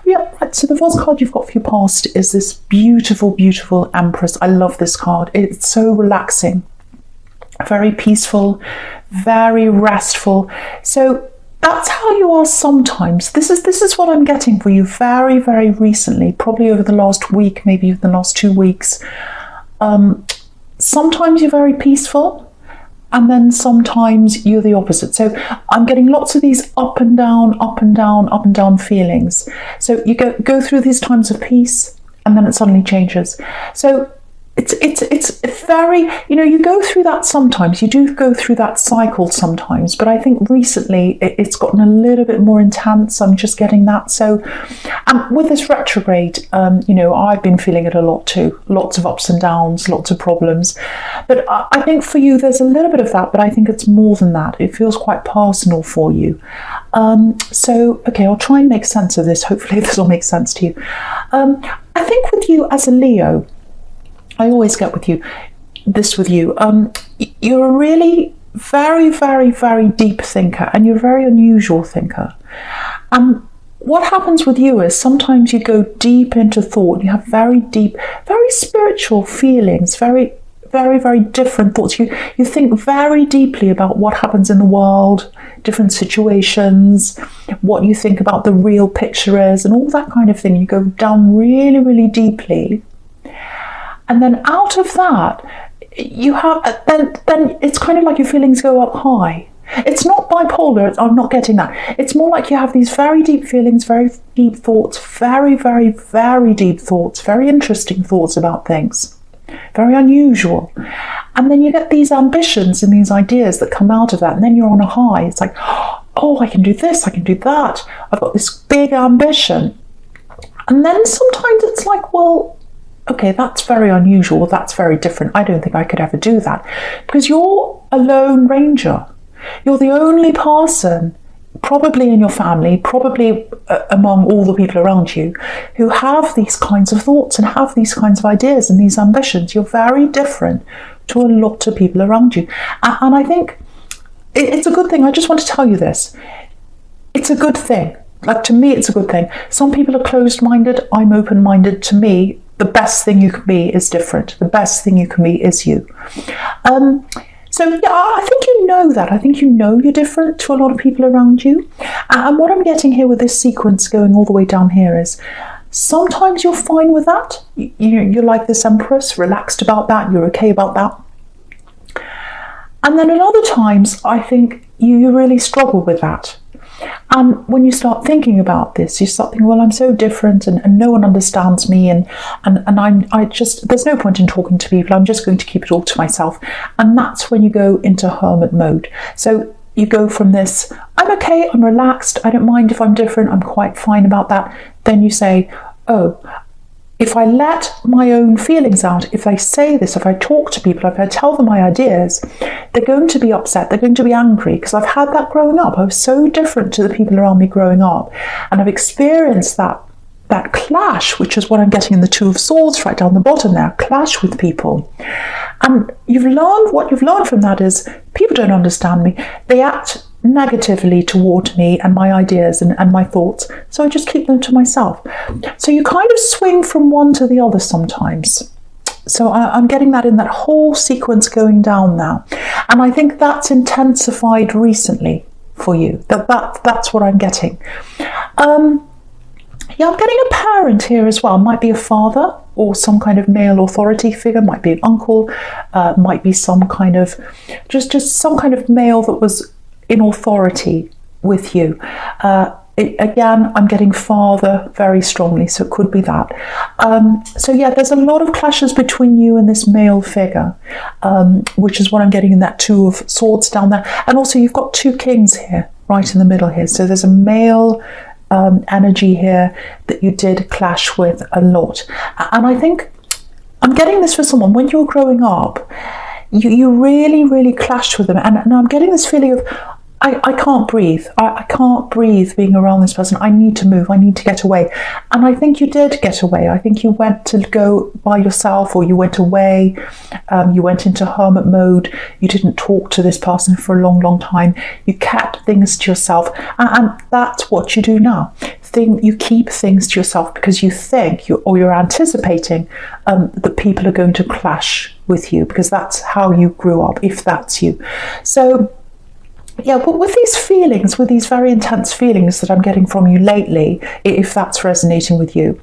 Yeah, right. So the first card you've got for your past is this beautiful, beautiful Empress. I love this card. It's so relaxing, very peaceful, very restful. So that's how you are sometimes. This is what I'm getting for you very, very recently, probably over the last week, maybe even the last 2 weeks. Sometimes you're very peaceful, and then sometimes you're the opposite. So I'm getting lots of these up and down, up and down, up and down feelings. So you go through these times of peace, and then it suddenly changes. So it's very, you go through that sometimes. You do go through that cycle sometimes, but I think recently it's gotten a little bit more intense. I'm just getting that. So with this retrograde, I've been feeling it a lot too. Lots of ups and downs, lots of problems. But I think for you, there's a little bit of that, but I think it's more than that. It feels quite personal for you. Okay, I'll try and make sense of this. Hopefully this will make sense to you. I think with you as a Leo, I always get with you, you're a really very, very, very deep thinker, and you're a very unusual thinker. What happens with you is sometimes you go deep into thought, you have very deep, very spiritual feelings, very, very, very different thoughts. You think very deeply about what happens in the world, different situations, what you think about the real picture is, and all that kind of thing. You go down really, really deeply. And then out of that, you have, then it's kind of like your feelings go up high. It's not bipolar, I'm not getting that. It's more like you have these very deep feelings, very deep thoughts, very, very, very deep thoughts, very interesting thoughts about things, very unusual. And then you get these ambitions and these ideas that come out of that, and then you're on a high. It's like, oh, I can do this, I can do that. I've got this big ambition. And then sometimes it's like, well, okay, that's very unusual, that's very different. I don't think I could ever do that. Because you're a lone ranger. You're the only person, probably in your family, probably among all the people around you, who have these kinds of thoughts and have these kinds of ideas and these ambitions. You're very different to a lot of people around you. And I think it's a good thing. I just want to tell you this. It's a good thing. Like, to me, it's a good thing. Some people are closed-minded. I'm open-minded. To me, the best thing you can be is different. The best thing you can be is you. So yeah, I think you know that. I think you know you're different to a lot of people around you. And what I'm getting here with this sequence going all the way down here is sometimes you're fine with that. You're like this Empress, relaxed about that. You're okay about that. And then at other times, I think you really struggle with that. And when you start thinking about this, you start thinking, well, I'm so different, and no one understands me, and there's no point in talking to people. I'm just going to keep it all to myself. And that's when you go into hermit mode. So you go from this, I'm okay, I'm relaxed, I don't mind if I'm different, I'm quite fine about that. Then you say, oh, if I let my own feelings out, if I say this, if I talk to people, if I tell them my ideas, they're going to be upset, they're going to be angry, because I've had that growing up. I was so different to the people around me growing up, and I've experienced that clash, which is what I'm getting in the Two of Swords right down the bottom there, clash with people. And what you've learned from that is people don't understand me. They act negatively toward me and my ideas and my thoughts, so I just keep them to myself. So you kind of swing from one to the other sometimes. So I'm getting that in that whole sequence going down now, and I think that's intensified recently for you. That's what I'm getting. Yeah, I'm getting a parent here as well. Might be a father or some kind of male authority figure. Might be an uncle. Might be some kind of just some kind of male that was in authority with you. Again, I'm getting father very strongly, so it could be that. So yeah, there's a lot of clashes between you and this male figure, which is what I'm getting in that Two of Swords down there. And also you've got two kings here, right in the middle here. So there's a male energy here that you did clash with a lot. And I think I'm getting this for someone, when you were growing up, you really, really clashed with them. And I'm getting this feeling of, I can't breathe. I can't breathe being around this person. I need to move. I need to get away. And I think you did get away. I think you went to go by yourself, or you went away. You went into hermit mode. You didn't talk to this person for a long, long time. You kept things to yourself. And that's what you do now. you keep things to yourself because you think you're anticipating that people are going to clash with you, because that's how you grew up, if that's you. So yeah, but with these feelings, with these very intense feelings that I'm getting from you lately, if that's resonating with you,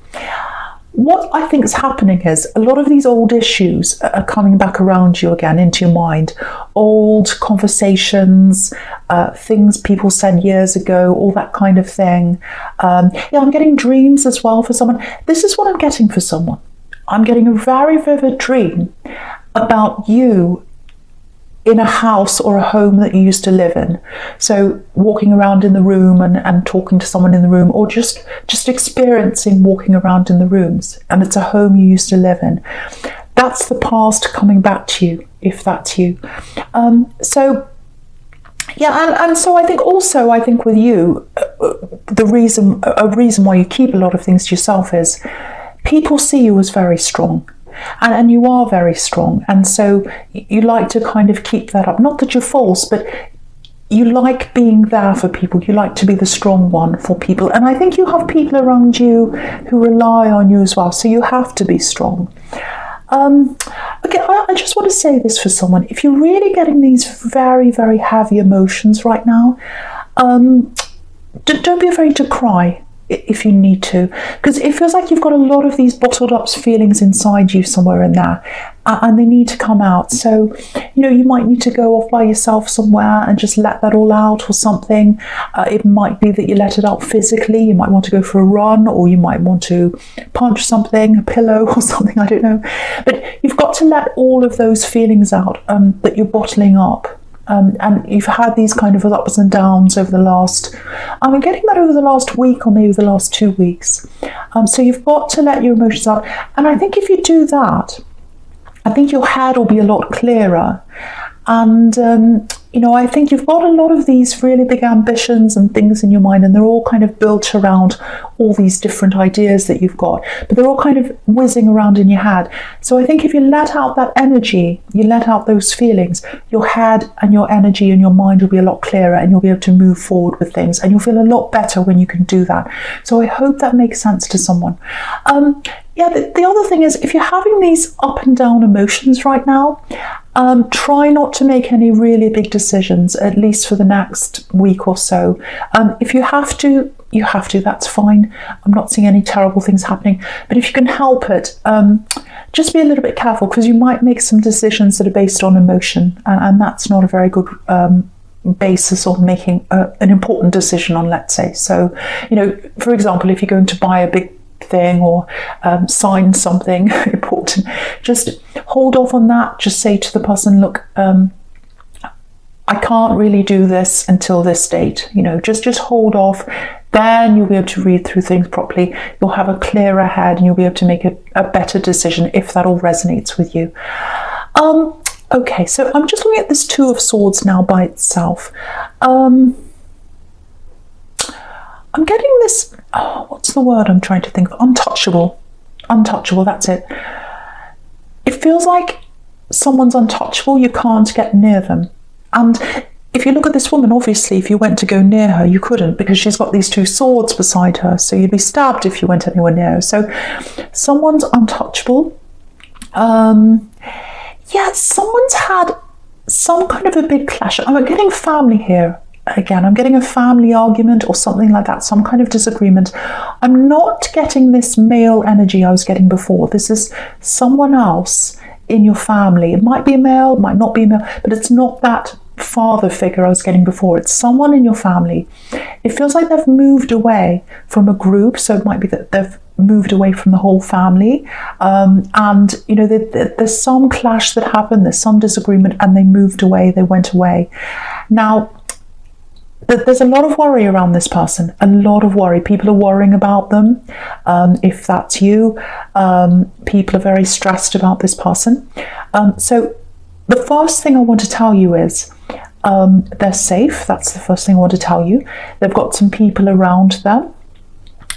what I think is happening is a lot of these old issues are coming back around you again into your mind. Old conversations, things people said years ago, all that kind of thing. Yeah, I'm getting dreams as well for someone. This is what I'm getting for someone. I'm getting a very vivid dream about you in a house or a home that you used to live in. So walking around in the room and talking to someone in the room, or just experiencing walking around in the rooms, and it's a home you used to live in. That's the past coming back to you, if that's you. So yeah, and so I think with you, a reason why you keep a lot of things to yourself is people see you as very strong. And you are very strong, and so you like to kind of keep that up. Not that you're false, but you like being there for people. You like to be the strong one for people, and I think you have people around you who rely on you as well, so you have to be strong. Okay, I just want to say this for someone. If you're really getting these very, very heavy emotions right now, don't be afraid to cry if you need to, because it feels like you've got a lot of these bottled up feelings inside you somewhere in there, and they need to come out. So you might need to go off by yourself somewhere and just let that all out or something. It might be that you let it out physically. You might want to go for a run, or you might want to punch something, a pillow or something, I don't know, but you've got to let all of those feelings out that you're bottling up. And you've had these kind of ups and downs over the last, I'm getting that over the last week or maybe the last 2 weeks. So you've got to let your emotions out. And I think if you do that, I think your head will be a lot clearer. And, I think you've got a lot of these really big ambitions and things in your mind, and they're all kind of built around all these different ideas that you've got, but they're all kind of whizzing around in your head. So I think if you let out that energy, you let out those feelings, your head and your energy and your mind will be a lot clearer, and you'll be able to move forward with things, and you'll feel a lot better when you can do that. So I hope that makes sense to someone. Yeah, the other thing is, if you're having these up and down emotions right now, try not to make any really big decisions, at least for the next week or so. If you have to, that's fine. I'm not seeing any terrible things happening. But if you can help it, just be a little bit careful, because you might make some decisions that are based on emotion, and that's not a very good basis of making an important decision on, let's say. So, for example, if you're going to buy a big thing or sign something important, just hold off on that. Just say to the person, look, I can't really do this until this date. Just hold off. Then you'll be able to read through things properly. You'll have a clearer head, and you'll be able to make a better decision if that all resonates with you. Okay, so I'm just looking at this Two of Swords now by itself. I'm getting this, what's the word I'm trying to think of? Untouchable. Untouchable, that's it. It feels like someone's untouchable. You can't get near them. And if you look at this woman, obviously, if you went to go near her, you couldn't, because she's got these two swords beside her. So you'd be stabbed if you went anywhere near her. So someone's untouchable. Yeah, someone's had some kind of a big clash. I'm getting family here. Again, I'm getting a family argument or something like that, some kind of disagreement. I'm not getting this male energy I was getting before. This is someone else in your family. It might be a male, it might not be a male, but it's not that father figure I was getting before. It's someone in your family. It feels like they've moved away from a group, so it might be that they've moved away from the whole family, and there's some clash that happened, there's some disagreement, and they moved away, they went away. Now, there's a lot of worry around this person, a lot of worry. People are worrying about them. If that's you, people are very stressed about this person. So the first thing I want to tell you is they're safe. That's the first thing I want to tell you. They've got some people around them.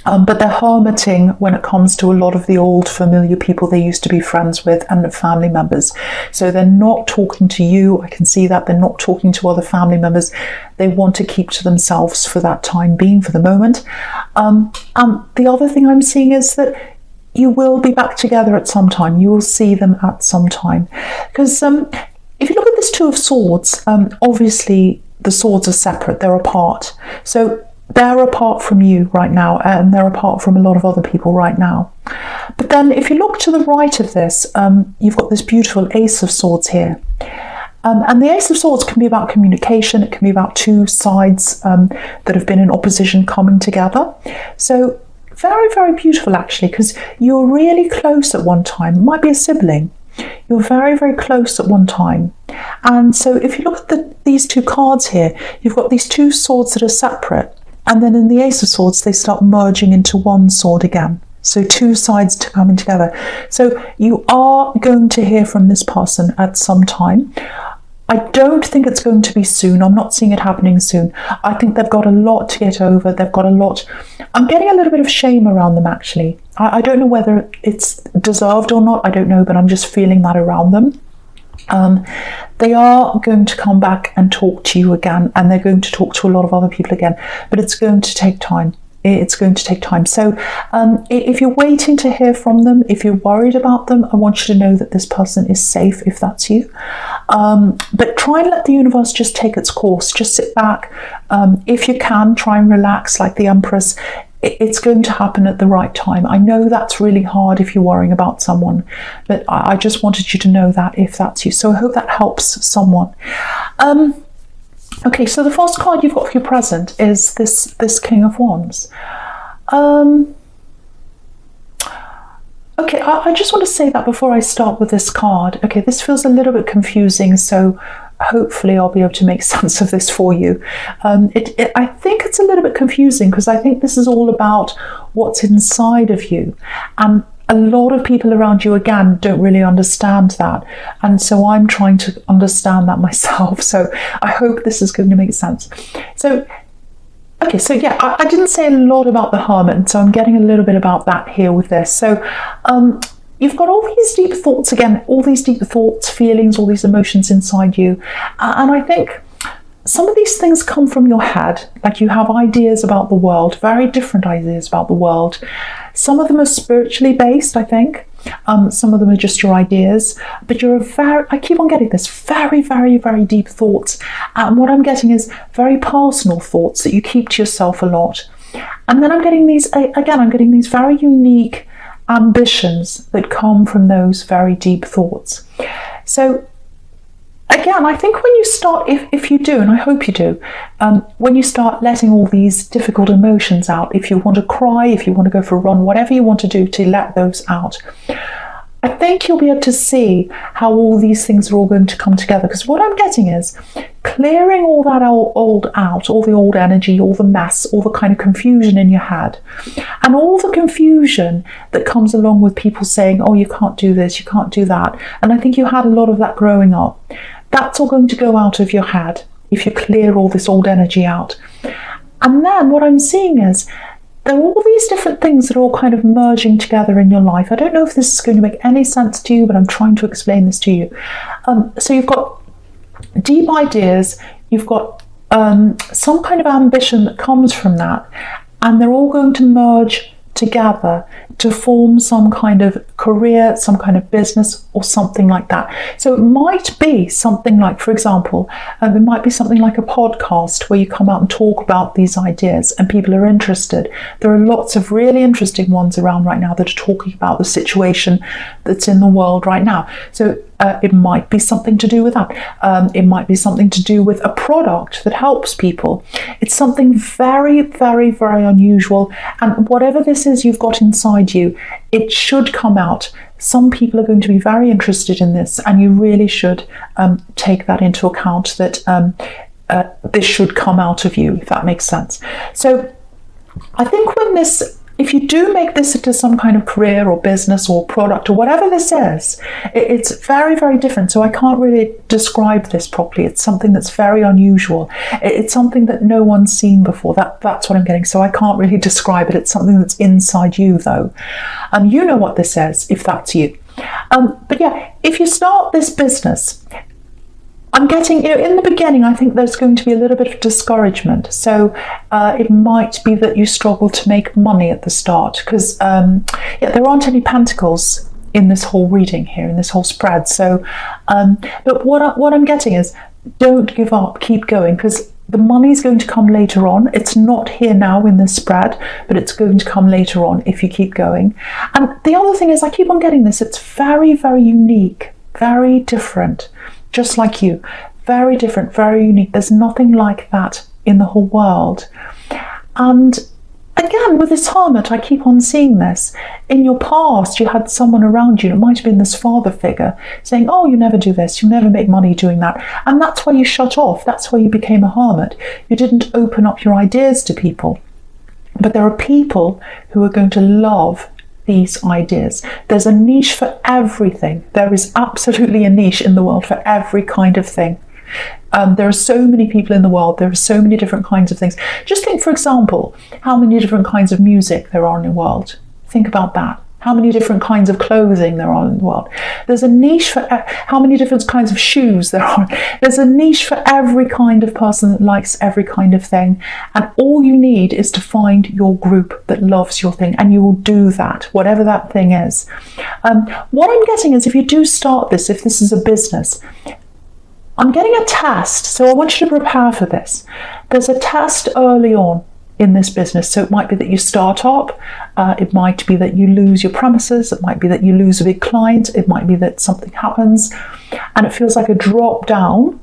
But they're hermiting when it comes to a lot of the old familiar people they used to be friends with and family members. So they're not talking to you. I can see that they're not talking to other family members. They want to keep to themselves for that time being, for the moment. The other thing I'm seeing is that you will be back together at some time. You will see them at some time. Because if you look at this Two of Swords, obviously the swords are separate. They're apart. So they're apart from you right now, and they're apart from a lot of other people right now. But then if you look to the right of this, you've got this beautiful Ace of Swords here. And the Ace of Swords can be about communication. It can be about two sides that have been in opposition coming together. So very, very beautiful, actually, because you're really close at one time. It might be a sibling. You're very, very close at one time. And so if you look at these two cards here, you've got these two swords that are separate. And then in the Ace of Swords, they start merging into one sword again. So two sides coming together. So you are going to hear from this person at some time. I don't think it's going to be soon. I'm not seeing it happening soon. I think they've got a lot to get over. They've got a lot. I'm getting a little bit of shame around them, actually. I don't know whether it's deserved or not. I don't know, but I'm just feeling that around them. They are going to come back and talk to you again, and they're going to talk to a lot of other people again, but it's going to take time. It's going to take time. So if you're waiting to hear from them, if you're worried about them, I want you to know that this person is safe, if that's you. But try and let the universe just take its course. Just sit back. If you can, try and relax like the Empress. It's going to happen at the right time. I know that's really hard if you're worrying about someone, but I just wanted you to know that if that's you. So I hope that helps someone. Okay, so the first card you've got for your present is this King of Wands. Okay, I just want to say that before I start with this card. Okay, this feels a little bit confusing, so hopefully I'll be able to make sense of this for you. I think it's a little bit confusing because I think this is all about what's inside of you. And a lot of people around you, again, don't really understand that. And so I'm trying to understand that myself. So I hope this is going to make sense. So, okay, so yeah, I didn't say a lot about the Hermit, so I'm getting a little bit about that here with this. So you've got all these deep thoughts, again, all these deep thoughts, feelings, all these emotions inside you. And I think some of these things come from your head, like you have ideas about the world, very different ideas about the world. Some of them are spiritually based, I think. Some of them are just your ideas, but I keep on getting this very, very, very deep thoughts. And what I'm getting is very personal thoughts that you keep to yourself a lot. And then I'm getting these, again, I'm getting these very unique ambitions that come from those very deep thoughts. So again, I think when you start, if you do, and I hope you do, when you start letting all these difficult emotions out, if you want to cry, if you want to go for a run, whatever you want to do to let those out, I think you'll be able to see how all these things are all going to come together. Because what I'm getting is clearing all that old out, all the old energy, all the mess, all the kind of confusion in your head, and all the confusion that comes along with people saying, oh, you can't do this, you can't do that. And I think you had a lot of that growing up. That's all going to go out of your head if you clear all this old energy out. And then what I'm seeing is there are all these different things that are all kind of merging together in your life. I don't know if this is going to make any sense to you, but I'm trying to explain this to you. So you've got deep ideas, you've got some kind of ambition that comes from that, and they're all going to merge together to form some kind of career, some kind of business, or something like that. So it might be something like, for example, it might be something like a podcast where you come out and talk about these ideas and people are interested. There are lots of really interesting ones around right now that are talking about the situation that's in the world right now. So it might be something to do with that. It might be something to do with a product that helps people. It's something very, very, very unusual. And whatever this is you've got inside you, it should come out. Some people are going to be very interested in this, and you really should take that into account, that this should come out of you, if that makes sense. So I think when this if you do make this into some kind of career or business or product or whatever this is, it's very, very different. So I can't really describe this properly. It's something that's very unusual. It's something that no one's seen before. That's what I'm getting. So I can't really describe it. It's something that's inside you, though. You know what this is, if that's you. But yeah, if you start this business, I'm getting, in the beginning, I think there's going to be a little bit of discouragement. So it might be that you struggle to make money at the start because there aren't any pentacles in this whole reading here, in this whole spread. So, but what I'm getting is, don't give up, keep going, because the money is going to come later on. It's not here now in this spread, but it's going to come later on if you keep going. And the other thing is, I keep on getting this. It's very, very unique, very different. Just like you, very different, very unique. There's nothing like that in the whole world. And again, with this Hermit, I keep on seeing this. In your past, you had someone around you, it might have been this father figure, saying, oh, you never do this, you never make money doing that. And that's why you shut off. That's why you became a hermit. You didn't open up your ideas to people. But there are people who are going to love these ideas. There's a niche for everything. There is absolutely a niche in the world for every kind of thing. There are so many people in the world. There are so many different kinds of things. Just think, for example, how many different kinds of music there are in the world. Think about that. How many different kinds of clothing there are in the world. There's a niche for how many different kinds of shoes there are. There's a niche for every kind of person that likes every kind of thing. And all you need is to find your group that loves your thing, and you will do that, whatever that thing is. What I'm getting is, if you do start this, if this is a business, I'm getting a test. So I want you to prepare for this. There's a test early on in this business. So it might be that you start up, it might be that you lose your premises, it might be that you lose a big client, it might be that something happens and it feels like a drop down.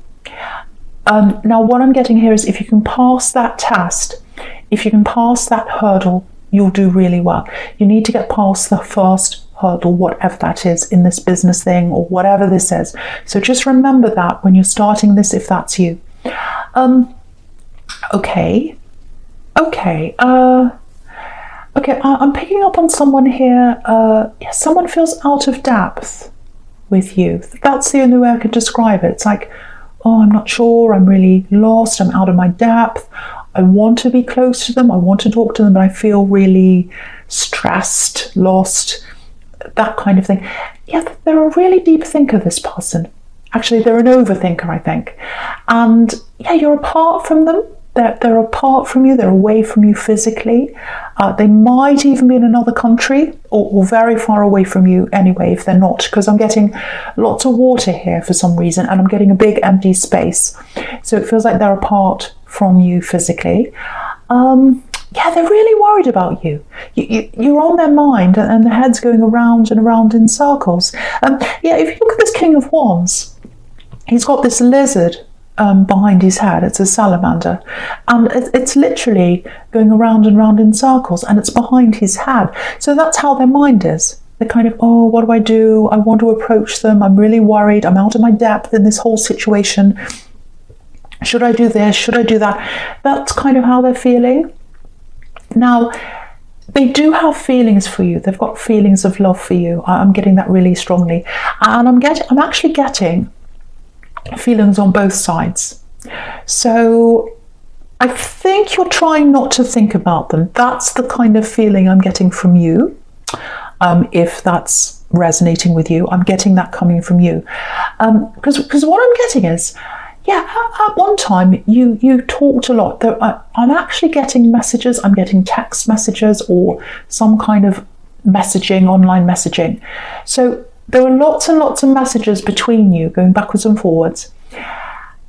Now what I'm getting here is, if you can pass that test, if you can pass that hurdle, you'll do really well. You need to get past the first hurdle, whatever that is, in this business thing or whatever this is. So just remember that when you're starting this, if that's you. Okay, I'm picking up on someone here. Someone feels out of depth with you. That's the only way I could describe it. It's like, oh, I'm not sure, I'm really lost, I'm out of my depth. I want to be close to them, I want to talk to them, but I feel really stressed, lost, that kind of thing. Yeah, they're a really deep thinker, this person. Actually, they're an overthinker, I think. And yeah, you're apart from them. They're apart from you, they're away from you physically. They might even be in another country or very far away from you anyway, if they're not, because I'm getting lots of water here for some reason, and I'm getting a big empty space. So it feels like they're apart from you physically. Yeah, they're really worried about you. You're on their mind, and their head's going around and around in circles. Yeah, if you look at this King of Wands, he's got this lizard behind his head. It's a salamander, and it's literally going around and round in circles, and it's behind his head. So that's how their mind is. They're kind of, oh, what do I do? I want to approach them. I'm really worried. I'm out of my depth in this whole situation. Should I do this? Should I do that? That's kind of how they're feeling. Now, they do have feelings for you. They've got feelings of love for you. I'm getting that really strongly, and I'm actually getting feelings on both sides. So I think you're trying not to think about them. That's the kind of feeling I'm getting from you. If that's resonating with you, I'm getting that coming from you. Because what I'm getting is, yeah, at one time you talked a lot. I'm actually getting messages. I'm getting text messages or some kind of messaging, online messaging. So there are lots and lots of messages between you going backwards and forwards.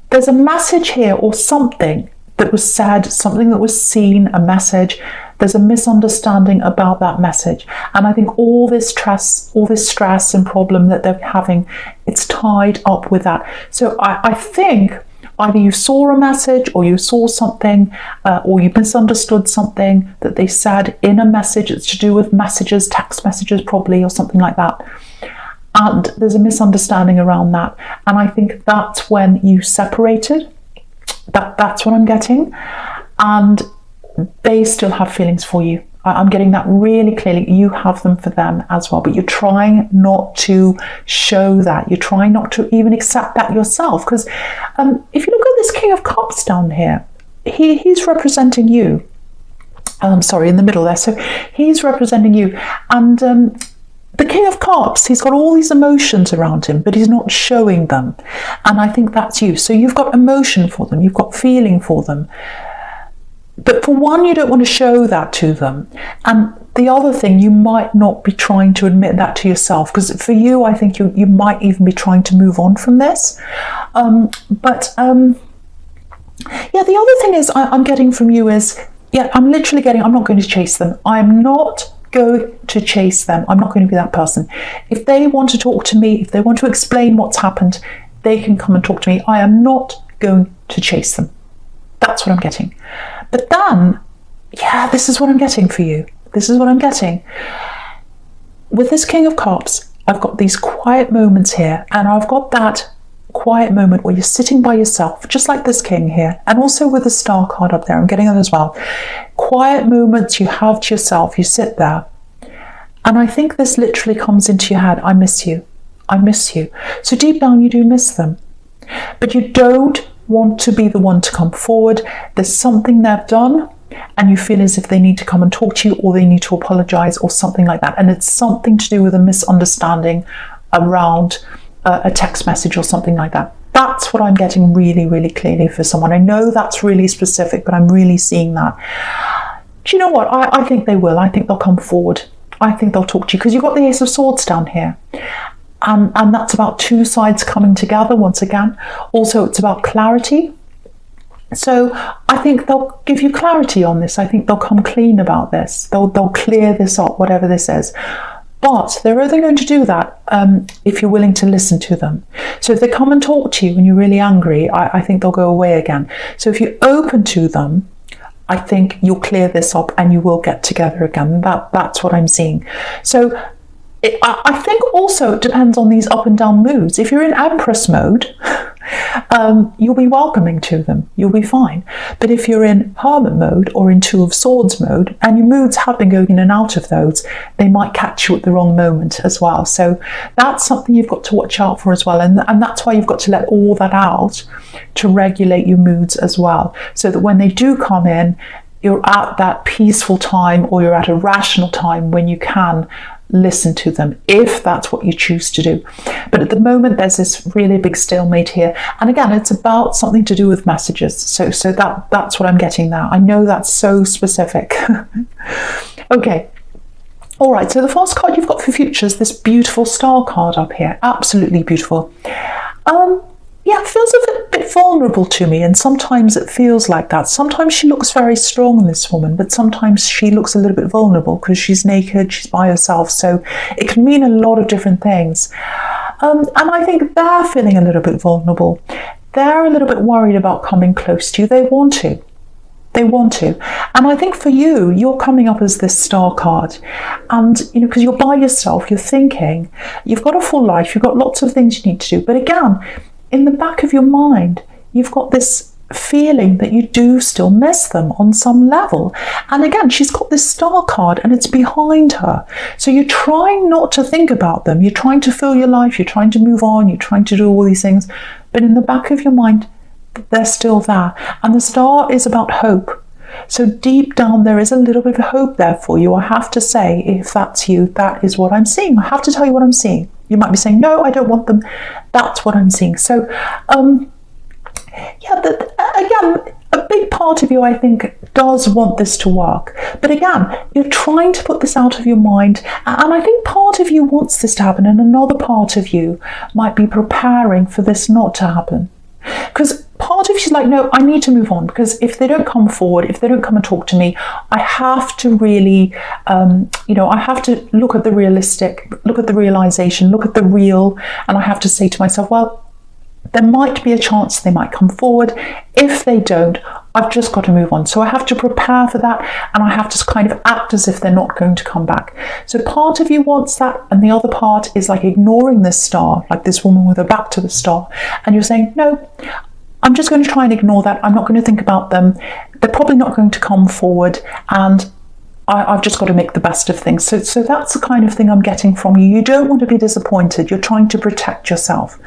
There's a message here or something that was said, something that was seen, a message. There's a misunderstanding about that message. And I think all this stress and problem that they're having, it's tied up with that. So I think either you saw a message or you saw something or you misunderstood something that they said in a message. It's to do with messages, text messages probably, or something like that. And there's a misunderstanding around that. And I think that's when you separated. That's what I'm getting. And they still have feelings for you. I'm getting that really clearly. You have them for them as well, but you're trying not to show that. You're trying not to even accept that yourself. Because if you look at this King of Cups down here, he's representing you. Sorry, in the middle there. So he's representing you. And the King of Cups, he's got all these emotions around him, but he's not showing them. And I think that's you. So you've got emotion for them. You've got feeling for them. But for one, you don't want to show that to them. And the other thing, you might not be trying to admit that to yourself, because for you, I think you might even be trying to move on from this. Yeah, the other thing is I'm getting from you is, yeah, I'm literally getting, I'm not going to chase them. I'm not going to chase them. I'm not going to be that person. If they want to talk to me, if they want to explain what's happened, they can come and talk to me. I am not going to chase them. That's what I'm getting. But then, yeah, this is what I'm getting for you. This is what I'm getting. With this King of Cups, I've got these quiet moments here, and I've got that quiet moment where you're sitting by yourself, just like this King here, and also with the Star card up there, I'm getting that as well. Quiet moments you have to yourself, you sit there. And I think this literally comes into your head, I miss you. I miss you. So deep down, you do miss them. But you don't want to be the one to come forward. There's something they've done and you feel as if they need to come and talk to you, or they need to apologize or something like that, and it's something to do with a misunderstanding around a text message or something like that. That's what I'm getting really, really clearly for someone. I know that's really specific, but I'm really seeing that. Do you know what? I think they will. I think they'll come forward. I think they'll talk to you, because you've got the Ace of Swords down here. And that's about two sides coming together once again. Also, it's about clarity. So I think they'll give you clarity on this. I think they'll come clean about this. They'll clear this up, whatever this is. But they're only going to do that if you're willing to listen to them. So if they come and talk to you when you're really angry, I think they'll go away again. So if you're open to them, I think you'll clear this up and you will get together again. That's what I'm seeing. So I think also it depends on these up and down moods. If you're in Empress mode, you'll be welcoming to them. You'll be fine. But if you're in Hermit mode or in Two of Swords mode, and your moods have been going in and out of those, they might catch you at the wrong moment as well. So that's something you've got to watch out for as well. And that's why you've got to let all that out to regulate your moods as well. So that when they do come in, you're at that peaceful time, or you're at a rational time when you can listen to them, if that's what you choose to do. But at the moment, there's this really big stalemate here. And again, it's about something to do with messages. So that's what I'm getting now. I know that's so specific. Okay. All right. So the first card you've got for futures, this beautiful Star card up here. Absolutely beautiful. Yeah, it feels a bit vulnerable to me, and sometimes it feels like that. Sometimes she looks very strong, this woman, but sometimes she looks a little bit vulnerable because she's naked, she's by herself, so it can mean a lot of different things. And I think they're feeling a little bit vulnerable. They're a little bit worried about coming close to you. They want to. They want to. And I think for you, you're coming up as this Star card. And, you know, because you're by yourself, you're thinking, you've got a full life, you've got lots of things you need to do. But again, in the back of your mind, you've got this feeling that you do still miss them on some level. And again, she's got this Star card and it's behind her. So you're trying not to think about them. You're trying to fill your life. You're trying to move on. You're trying to do all these things. But in the back of your mind, they're still there. And the Star is about hope. So deep down, there is a little bit of hope there for you. I have to say, if that's you, that is what I'm seeing. I have to tell you what I'm seeing. You might be saying, no, I don't want them. That's what I'm seeing. So, yeah, again, a big part of you, I think, does want this to work. But again, you're trying to put this out of your mind. And I think part of you wants this to happen, and another part of you might be preparing for this not to happen. Because part of you's like, no, I need to move on, because if they don't come forward, if they don't come and talk to me, I have to really, I have to look at the realistic, look at the realization, look at the real, and I have to say to myself, well, there might be a chance they might come forward. If they don't, I've just got to move on. So I have to prepare for that, and I have to kind of act as if they're not going to come back. So part of you wants that, and the other part is like ignoring this Star, like this woman with her back to the Star. And you're saying, no, I'm just going to try and ignore that. I'm not going to think about them. They're probably not going to come forward. And I've just got to make the best of things. So that's the kind of thing I'm getting from you. You don't want to be disappointed. You're trying to protect yourself.